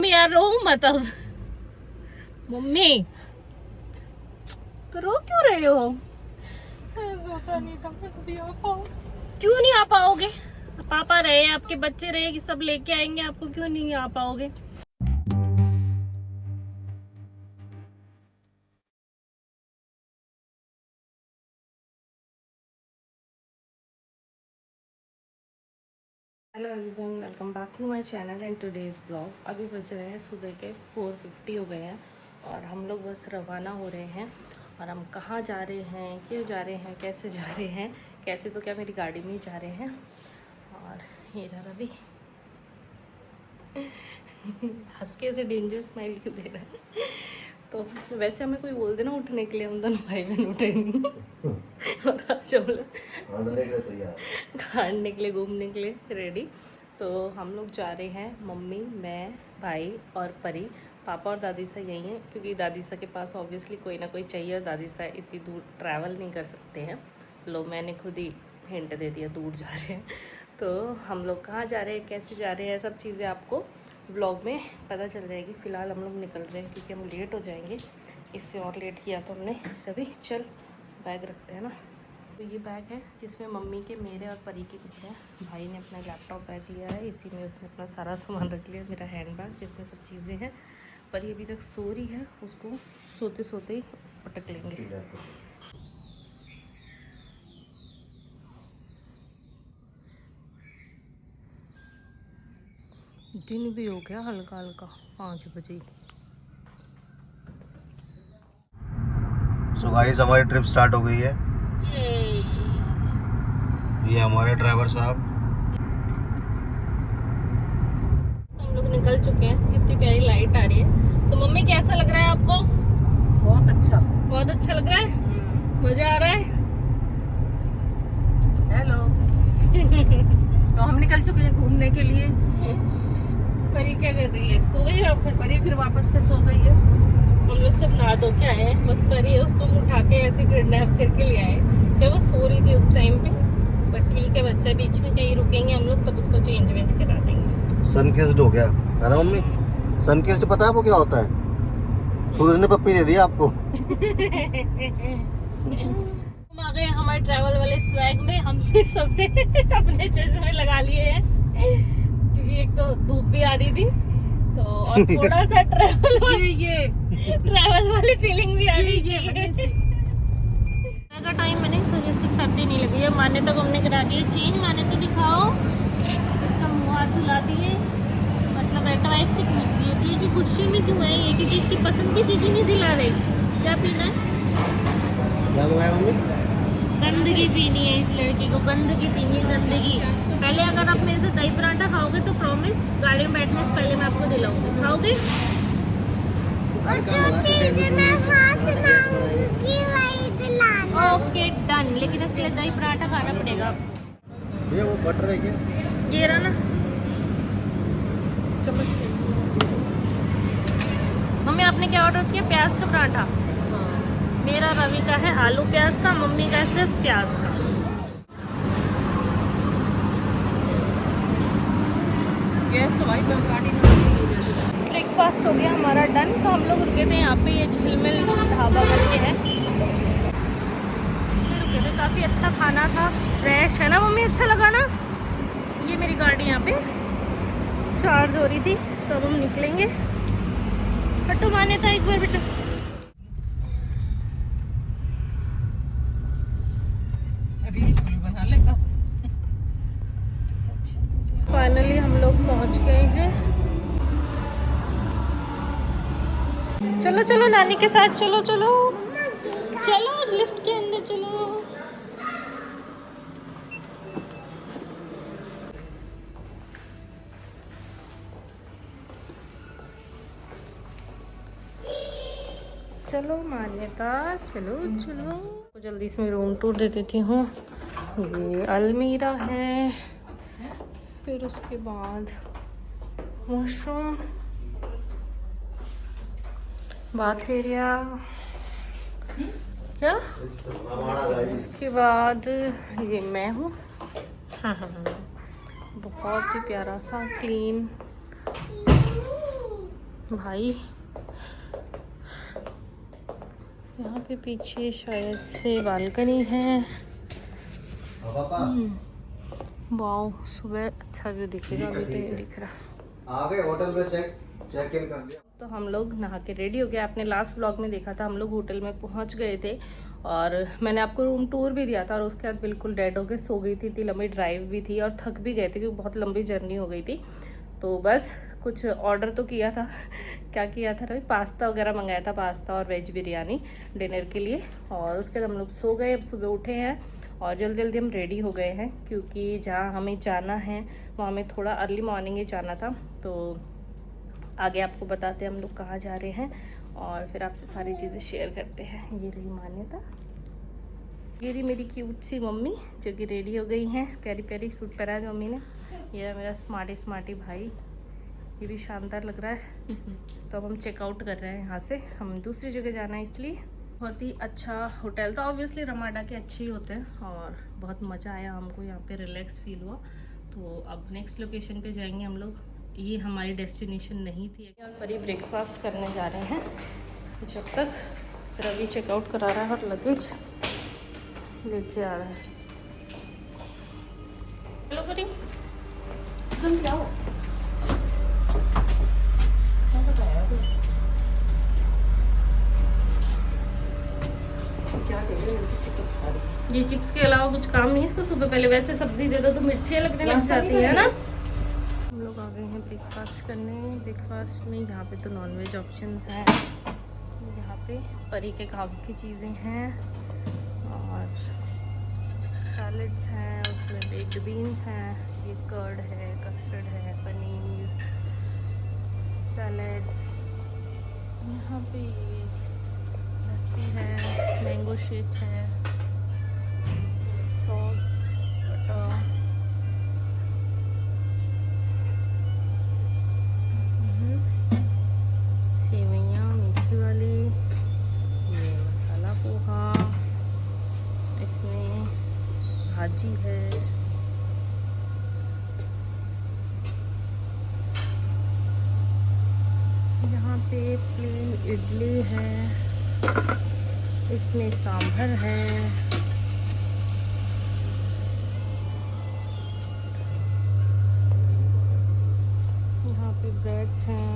यार रो मत अब। मम्मी तो रो क्यों रहे हो? सोचा नहीं था मैं कभी आ पाऊँ। क्यों नहीं आ पाओगे? पापा रहे, आपके बच्चे रहे, सब लेके आएंगे आपको, क्यों नहीं आ पाओगे? Hello everyone, welcome back to my channel and today's blog. अभी बज रहे हैं सुबह के 4:50 हो गए हैं और हम लोग बस रवाना हो रहे हैं। और हम कहाँ जा रहे हैं, क्यों जा रहे हैं, कैसे जा रहे हैं, कैसे तो क्या मेरी गाड़ी में ही जा रहे हैं। और ये रहा रवि हंस के ऐसे डेंजर स्माइल क्यों दे रहा है? तो वैसे हमें कोई बोल देना उठने के लिए, हम दोनों भाई बहन उठे नहीं। और आज हम लोग खाने के लिए, घूमने के लिए रेडी। तो हम लोग जा रहे हैं, मम्मी, मैं, भाई और परी। पापा और दादी सा यही हैं क्योंकि दादी सा के पास ऑब्वियसली कोई ना कोई चाहिए और दादी सा इतनी दूर ट्रैवल नहीं कर सकते हैं। लो मैंने खुद ही हिंट दे दिया, दूर जा रहे हैं। तो हम लोग कहाँ जा रहे हैं, कैसे जा रहे हैं, सब चीज़ें आपको व्लॉग में पता चल जाएगी। फ़िलहाल हम लोग निकल रहे हैं क्योंकि हम लेट हो जाएंगे। इससे और लेट किया तो हमने, तभी चल बैग रखते हैं ना। तो ये बैग है जिसमें मम्मी के, मेरे और परी के कुछ हैं। भाई ने अपना लैपटॉप बैग लिया है, इसी में उसने अपना सारा सामान रख लिया। मेरा हैंड बैग जिसमें सब चीज़ें हैं। परी अभी तक सो रही है, उसको सोते सोते ही पटक लेंगे। दिन भी हो गया हल्का हल्का, 5 बजे। सो गाइस हमारी ट्रिप स्टार्ट हो गई है। ये हमारे ड्राइवर साहब। तो हम लोग निकल चुके हैं। कितनी प्यारी लाइट आ रही है। तो मम्मी कैसा लग रहा है आपको? बहुत अच्छा। बहुत अच्छा लग रहा है, मजा आ रहा है। हेलो। तो हम निकल चुके हैं घूमने के लिए। परी क्या कर रही है? सो गई वापस? परी फिर वापस से सो गई है। हम लोग सब नहा धो के आए हैं, बस परी है उसको हम उठा के ऐसे किडनैप करके ले आए। जब वो सो रही थी उस टाइम पे। बट ठीक है, बच्चा बीच में कहीं रुकेंगे हम लोग, तब उसको चेंज वेंज करा देंगे। सनकिस्ड हो गया है ना मम्मी? सनकिस्ड पता है आपको क्या होता है? सूरज ने पप्पी दे दी आपको। हम आ गए हमारे ट्रैवल वाले स्वैग में। हमने सबने अपने चश्मे लगा लिए हैं क्योंकि एक तो धूप भी आ रही थी, तो और थोड़ा सा ट्रैवल वाली फीलिंग भी आ रही है। का टाइम मैंने वजह से सर्दी नहीं लगी है। माने तक हमने करा दिए चेंज। माने तो दिखाओ, इसका मुँह हाथ धुला दिए, मतलब एट वाइफ से पूछ दिए थी जी गुस्से में क्यों है ये, क्योंकि इसकी पसंद की चीज़ें नहीं दिला रही। क्या पीना है? क्या मंगाया मम्मी? गंदगी पीनी है इस लड़की को, गंदगी पीनी है, गंदगी। पहले अगर आप मेरे से दही पराठा खाओगे तो प्रॉमिस गाड़ी में बैठने से पहले मैं आपको दिलाऊंगी। खाओगे? ओके डन, लेकिन इसके लिए दही पराठा खाना पड़ेगा आपको। ये वो बटर है क्या? ये रहा ना। मम्मी आपने क्या ऑर्डर किया? प्याज का पराठा। मेरा रवि का है आलू प्याज का, मम्मी का है सिर्फ प्याज का। गैस तो भाई गाड़ी में ब्रेकफास्ट हो गया हमारा डन। तो हम लोग रुके थे यहाँ पे, ये झिलमिल ढाबा करके है, इसमें रुके थे। काफ़ी अच्छा खाना था, फ्रेश है ना मम्मी? अच्छा लगा ना? ये मेरी गाड़ी यहाँ पे चार्ज हो रही थी, तो अब हम निकलेंगे। हटो माने था एक बार बेटा। बना लेगा। फाइनली हम लोग पहुँच गए हैं। चलो चलो नानी के साथ, चलो चलो चलो लिफ्ट के अंदर चलो। चलो मान्यता, चलो चलो। तो जल्दी से मैं रूम टूर दे देती हूँ। ये अलमीरा है, फिर उसके बाद वॉशरूम, बाथ एरिया, क्या उसके बाद ये मैं हूँ। बहुत ही प्यारा सा क्लीन भाई यहाँ पे पीछे शायद से बालकनी है। वाओ, सुबह अच्छा व्यू दिखेगा, अभी तो नहीं दिख रहा। आ गए होटल में, चेक इन कर लिया। तो हम लोग नहा के रेडी हो गए। आपने लास्ट व्लॉग में देखा था, हम लोग होटल में पहुंच गए थे और मैंने आपको रूम टूर भी दिया था। और उसके बाद बिल्कुल डेड हो के सो गई थी। इतनी लंबी ड्राइव भी थी और थक भी गए थे क्योंकि बहुत लंबी जर्नी हो गई थी। तो बस कुछ ऑर्डर तो किया था। क्या किया था रवि? पास्ता वगैरह मंगाया था, पास्ता और वेज बिरयानी डिनर के लिए। और उसके बाद हम लोग सो गए। अब सुबह उठे हैं और जल्दी जल्दी हम रेडी हो गए हैं क्योंकि जहाँ हमें जाना है वहाँ हमें थोड़ा अर्ली मॉर्निंग ही जाना था। तो आगे आपको बताते हैं हम लोग कहाँ जा रहे हैं और फिर आपसे सारी चीज़ें शेयर करते हैं। ये रही मान्यता, ये रही मेरी क्यूट सी मम्मी जो कि रेडी हो गई हैं। प्यारी प्यारी सूट पहना है मम्मी ने। ये रहा मेरा स्मार्टी भाई, ये भी शानदार लग रहा है। तो अब हम चेकआउट कर रहे हैं यहाँ से, हम दूसरी जगह जाना है इसलिए। बहुत ही अच्छा होटल था, ऑब्वियसली रमाडा के अच्छे ही होते हैं और बहुत मज़ा आया हमको, यहाँ पे रिलैक्स फील हुआ। तो अब नेक्स्ट लोकेशन पे जाएंगे हम लोग। ये हमारी डेस्टिनेशन नहीं थी। और परी ब्रेकफास्ट करने जा रहे हैं। तो जब तक रवि चेकआउट करा रहा है और लगेज लेके आ रहा है। हेलो परी, तुम क्या हो? ये चिप्स के अलावा कुछ काम नहीं है इसको। सुबह पहले वैसे सब्जी दे दो तो मिर्चियाँ लगने लग जाती है ना। हम लोग आ गए हैं ब्रेकफास्ट करने। ब्रेकफास्ट में यहाँ पे तो नॉनवेज ऑप्शंस हैं। यहाँ पे परी के काम की चीज़ें हैं और सैलड्स हैं, उसमें बेक्ड बीन्स हैं, ये कर्ड है, कस्टर्ड है, पनीर, सैलड्स। यहाँ पे लस्सी है, मैंगो शेक है, सॉस, बटर, सेवइयाँ मीठी वाली, ये मसाला पोहा, इसमें भाजी है, यहाँ पे प्लेन इडली है, इसमें सांभर है, यहाँ पे ब्रेड्स हैं।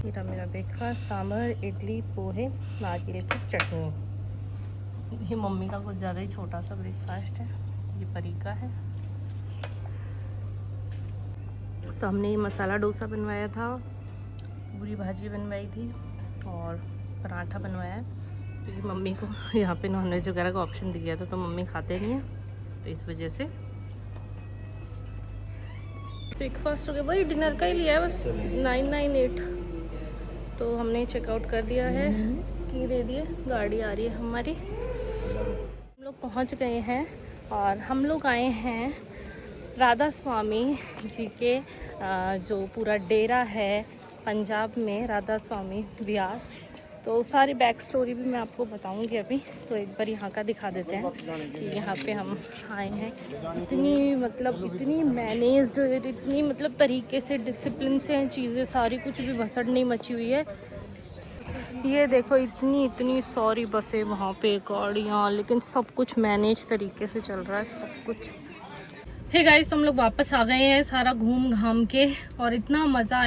ये था मेरा ब्रेकफास्ट, सांभर, इडली, पोहे, नारियल की चटनी। ये मम्मी का कुछ ज़्यादा ही छोटा सा ब्रेकफास्ट है, ये परी का है। तो हमने ये मसाला डोसा बनवाया था, पूरी भाजी बनवाई थी और पराठा बनवाया है क्योंकि मम्मी को यहाँ पे नॉनवेज वगैरह का ऑप्शन दिया था तो मम्मी खाते नहीं है, तो इस वजह से ब्रेकफास्ट हो गया। वही डिनर का ही लिया है बस, 998। तो हमने चेकआउट कर दिया है, की दे दिए, गाड़ी आ रही है हमारी। हम लोग पहुँच गए हैं और हम लोग आए हैं राधा स्वामी जी के जो पूरा डेरा है पंजाब में, राधा स्वामी व्यास। तो सारी बैक स्टोरी भी मैं आपको बताऊंगी अभी। तो एक बार यहाँ का दिखा देते हैं कि यहाँ पे हम आए हैं। इतनी मैनेज्ड, इतनी मतलब तरीके से, डिसिप्लिन से हैं चीज़ें सारी, कुछ भी भसड़ नहीं मची हुई है। ये देखो इतनी सारी बसें वहाँ पे, गाड़ियाँ, लेकिन सब कुछ मैनेज तरीके से चल रहा है सब कुछ। हे गाइस, तो हम लोग वापस आ गए हैं सारा घूम घाम के और इतना मज़ा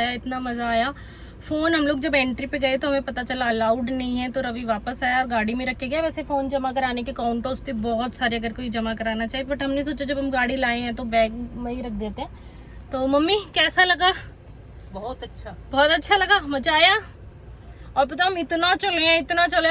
आया। फ़ोन हम लोग जब एंट्री पे गए तो हमें पता चला अलाउड नहीं है, तो रवि वापस आया और गाड़ी में रख के गया। वैसे फ़ोन जमा कराने के काउंटर्स थे बहुत सारे अगर कोई जमा कराना चाहे, बट हमने सोचा जब हम गाड़ी लाए हैं तो बैग में ही रख देते हैं। तो मम्मी कैसा लगा? बहुत अच्छा लगा, मज़ा आया। और पता हम इतना चले हैं,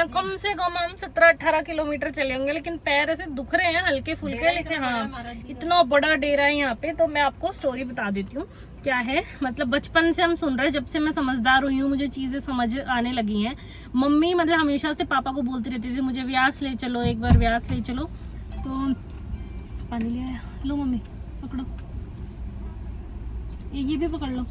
कम से कम हम 17-18 किलोमीटर चले होंगे, लेकिन पैर ऐसे दुख रहे हैं हल्के फुल्के। लेकिन हाँ, इतना बड़ा डेरा है यहाँ पे। तो मैं आपको स्टोरी बता देती हूँ क्या है। मतलब बचपन से हम सुन रहे हैं, जब से मैं समझदार हुई हूँ, मुझे चीज़ें समझ आने लगी हैं। मम्मी मतलब हमेशा से पापा को बोलती रहती थी मुझे व्यास ले चलो, एक बार व्यास ले चलो। तो पानी ले आया, लो मम्मी पकड़ो, ये भी पकड़ लो।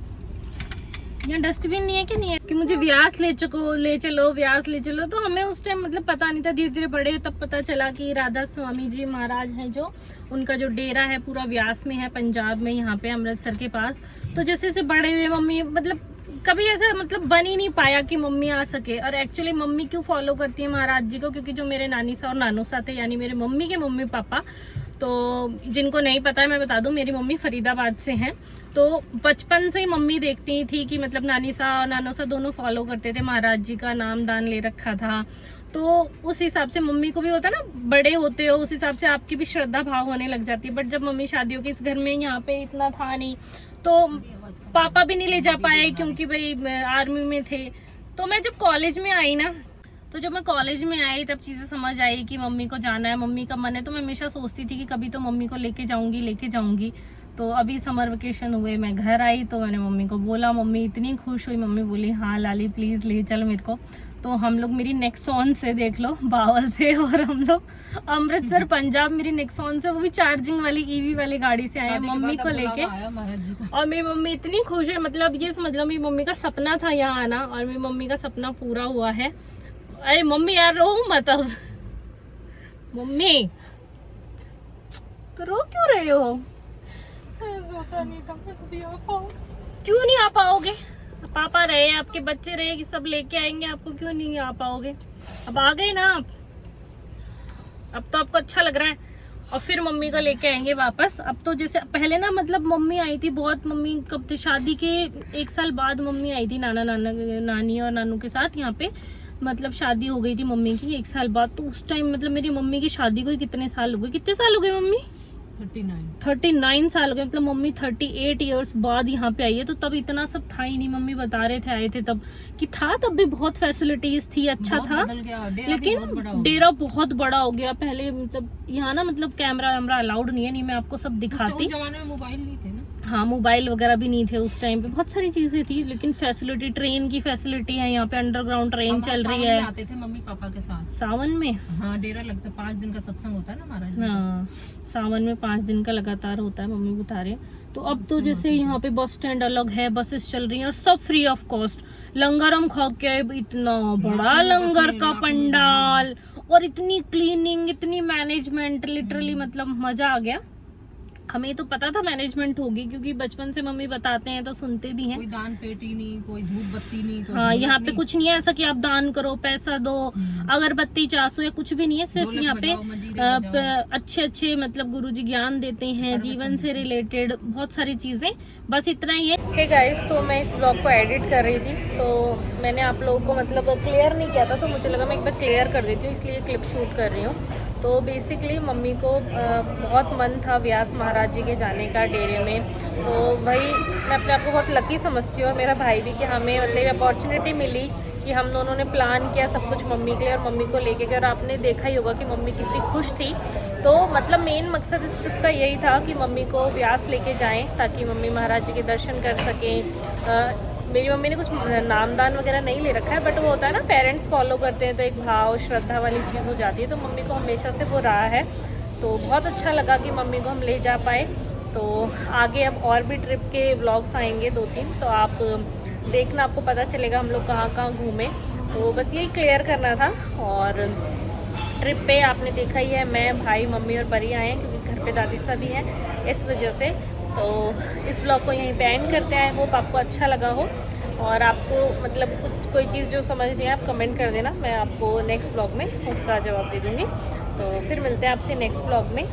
यहाँ डस्टबिन नहीं है कि नहीं है कि मुझे व्यास ले चलो। तो हमें उस टाइम मतलब पता नहीं था, धीरे धीरे बड़े तब पता चला कि राधा स्वामी जी महाराज हैं जो, उनका जो डेरा है पूरा व्यास में है, पंजाब में, यहाँ पे अमृतसर के पास। तो जैसे जैसे बड़े हुए मम्मी मतलब कभी ऐसा मतलब बन ही नहीं पाया कि मम्मी आ सके। और एक्चुअली मम्मी क्यों फॉलो करती है महाराज जी को, क्योंकि जो मेरे नानी सा और नानू सा थे, यानी मेरे मम्मी के मम्मी पापा, तो जिनको नहीं पता है मैं बता दूं, मेरी मम्मी फरीदाबाद से हैं। तो बचपन से ही मम्मी देखती थी कि मतलब नानी सा और नानो सा दोनों फॉलो करते थे, महाराज जी का नाम दान ले रखा था। तो उस हिसाब से मम्मी को भी होता ना, बड़े होते हो उस हिसाब से आपकी भी श्रद्धा भाव होने लग जाती है। बट जब मम्मी शादियों के इस घर में यहाँ पे इतना था नहीं, तो पापा भी नहीं ले जा पाए क्योंकि भाई आर्मी में थे। तो मैं जब कॉलेज में आई ना, तो जब मैं कॉलेज में आई तब चीज़ें समझ आई कि मम्मी को जाना है, मम्मी का मन है। तो मैं हमेशा सोचती थी कि कभी तो मम्मी को लेके जाऊंगी। तो अभी समर वेकेशन हुए, मैं घर आई तो मैंने मम्मी को बोला, मम्मी इतनी खुश हुई। मम्मी बोली हाँ लाली प्लीज़ ले चल मेरे को। तो हम लोग मेरी नेक्सॉन से, देख लो, बावल से, और हम लोग अमृतसर पंजाब मेरी नेक्सॉन से, वो भी चार्जिंग वाली ईवी वाली गाड़ी से आए हैं मम्मी को लेके। और मेरी मम्मी इतनी खुश है, मतलब ये समझ लो मेरी मम्मी का सपना था यहाँ आना, और मेरी मम्मी का सपना पूरा हुआ है। अरे मम्मी यार रो मत अब, मम्मी तो रो क्यों रहे हो? सोचा नहीं था मैं कभी आ पाऊँ। क्यों नहीं आ पाओगे? पापा रहे, आपके बच्चे रहे कि सब लेके आएंगे आपको, क्यों नहीं आ पाओगे? अब आ गए ना आप, अब तो आपको अच्छा लग रहा है। और फिर मम्मी को लेके आएंगे वापस। अब तो जैसे पहले ना, मतलब मम्मी आई थी बहुत, मम्मी कब थे, शादी के 1 साल बाद मम्मी आई थी नानी और नानू के साथ यहाँ पे। मतलब शादी हो गई थी मम्मी की 1 साल बाद। तो उस टाइम मतलब मेरी मम्मी की शादी को ही कितने साल हो गए? कितने साल हो गए मम्मी? 39 साल हो गए। मतलब मम्मी 38 इयर्स बाद यहाँ पे आई है। तो तब इतना सब था ही नहीं, मम्मी बता रहे थे आए थे तब कि था, तब भी बहुत फैसिलिटीज थी, अच्छा था। लेकिन डेरा बहुत बड़ा हो गया। पहले मतलब यहाँ ना, मतलब कैमरा वैमरा अलाउड नहीं है, नहीं मैं आपको सब दिखाती। उस जमाने में मोबाइल नहीं थे ना। हाँ, मोबाइल वगैरह भी नहीं थे उस टाइम पे, बहुत सारी चीजें थी। लेकिन फैसिलिटी, ट्रेन की फैसिलिटी है यहाँ पे, अंडरग्राउंड ट्रेन चल रही है। आते थे मम्मी पापा के साथ सावन में। हाँ, डेरा लगता, 5 दिन का सत्संग होता है ना महाराज। हाँ, सावन में 5 दिन का लगातार होता है, मम्मी बता रहे हैं। तो अब तो जैसे यहाँ पे बस स्टैंड अलग है, बसेस चल रही हैं और सब फ्री ऑफ कॉस्ट। लंगर हम खा के आए, इतना बड़ा लंगर का पंडाल, और इतनी क्लीनिंग, इतनी मैनेजमेंट, लिटरली मतलब मजा आ गया। हमें तो पता था मैनेजमेंट होगी, क्योंकि बचपन से मम्मी बताते हैं तो सुनते भी हैं। कोई दान पेटी नहीं, कोई धूप बत्ती नहीं, कोई हाँ, यहाँ पे कुछ नहीं है ऐसा कि आप दान करो, पैसा दो, अगरबत्ती 400 या कुछ भी नहीं है। सिर्फ यहाँ पे अच्छे मतलब गुरुजी ज्ञान देते हैं, जीवन से रिलेटेड बहुत सारी चीजें, बस इतना ही है। हे गाइस, तो मैं इस ब्लॉग को एडिट कर रही थी, तो मैंने आप लोगों को मतलब क्लियर नहीं किया था, तो मुझे लगा मैं एक बार क्लियर कर देती हूँ, इसलिए क्लिप शूट कर रही हूँ। तो बेसिकली मम्मी को बहुत मन था व्यास महाराज जी के जाने का, डेरे में। तो वही मैं अपने आप को बहुत लकी समझती हूँ, और मेरा भाई भी, कि हमें मतलब अपॉर्चुनिटी मिली कि हम दोनों ने प्लान किया सब कुछ मम्मी के लिए, और मम्मी को लेके गए। और आपने देखा ही होगा कि मम्मी कितनी खुश थी। तो मतलब मेन मकसद इस ट्रिप का यही था कि मम्मी को व्यास लेके जाएँ, ताकि मम्मी महाराज जी के दर्शन कर सकें। मेरी मम्मी ने कुछ नामदान वगैरह नहीं ले रखा है, बट वो होता है ना, पेरेंट्स फॉलो करते हैं तो एक भाव श्रद्धा वाली चीज़ हो जाती है। तो मम्मी को हमेशा से वो रहा है, तो बहुत अच्छा लगा कि मम्मी को हम ले जा पाए। तो आगे अब और भी ट्रिप के व्लॉग्स आएंगे 2-3, तो आप देखना, आपको पता चलेगा हम लोग कहाँ कहाँ घूमें। तो बस यही क्लियर करना था। और ट्रिप पे आपने देखा ही है, मैं, भाई, मम्मी और परी आए हैं, क्योंकि घर पे दादी सा भी है, इस वजह से। तो इस ब्लॉग को यहीं पे एंड करते हैं। होप आपको अच्छा लगा हो, और आपको मतलब कुछ कोई चीज़ जो समझ नहीं है आप कमेंट कर देना, मैं आपको नेक्स्ट ब्लॉग में उसका जवाब दे दूँगी। तो फिर मिलते हैं आपसे नेक्स्ट ब्लॉग में।